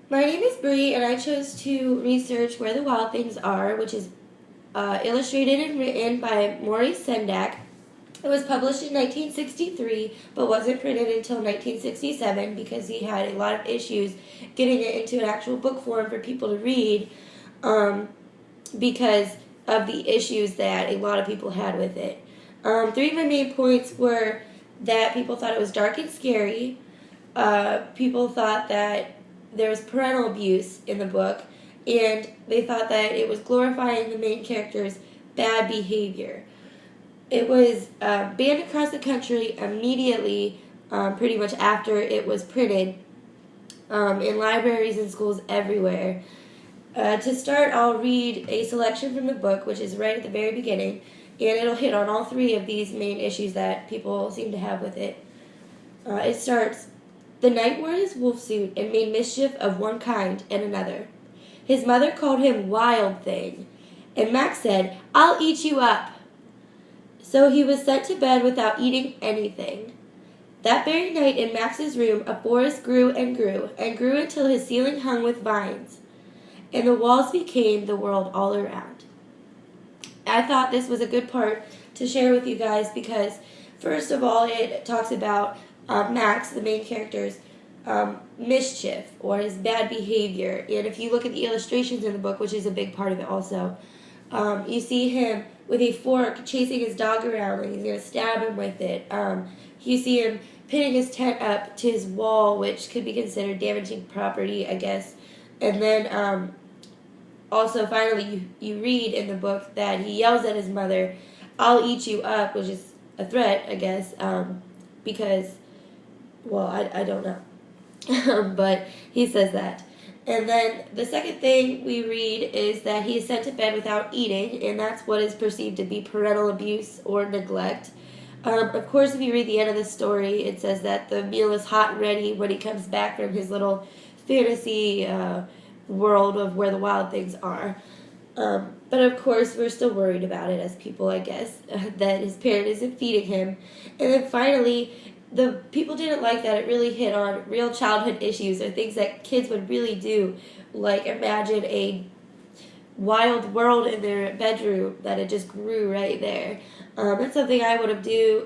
My name is Bree, and I chose to research Where the Wild Things Are, which is illustrated and written by Maurice Sendak. It was published in 1963, but wasn't printed until 1967 because he had a lot of issues getting it into an actual book form for people to read because of the issues that a lot of people had with it. Three of my main points were that people thought it was dark and scary. People thought that there was parental abuse in the book, and they thought that it was glorifying the main character's bad behavior. It was banned across the country immediately, pretty much after it was printed, in libraries and schools everywhere. To start, I'll read a selection from the book, which is right at the very beginning, and it'll hit on all three of these main issues that people seem to have with it. It starts, "The knight wore his wolf suit and made mischief of one kind and another. His mother called him Wild Thing, and Max said, 'I'll eat you up.' So he was sent to bed without eating anything. That very night in Max's room a forest grew and grew and grew until his ceiling hung with vines, and the walls became the world all around." I thought this was a good part to share with you guys because, first of all, it talks about Max, the main character's mischief or his bad behavior. And if you look at the illustrations in the book, which is a big part of it also, you see him with a fork chasing his dog around and he's going to stab him with it. You see him pinning his tent up to his wall, which could be considered damaging property, I guess. And then also, finally, you read in the book that he yells at his mother, "I'll eat you up," which is a threat, I guess, because, well, I don't know. But he says that. And then the second thing we read is that he is sent to bed without eating, and that's what is perceived to be parental abuse or neglect. Of course, if you read the end of the story, it says that the meal is hot and ready when he comes back from his little fantasy world of where the wild things are. But of course, we're still worried about it as people, I guess, that his parent isn't feeding him. And then finally, the people didn't like that it really hit on real childhood issues or things that kids would really do, like imagine a wild world in their bedroom that it just grew right there. That's something I would have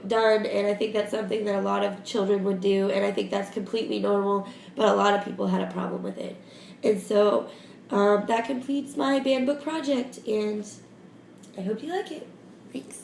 done, and I think that's something that a lot of children would do, and I think that's completely normal, but a lot of people had a problem with it. And so that completes my banned book project, and I hope you like it. Thanks.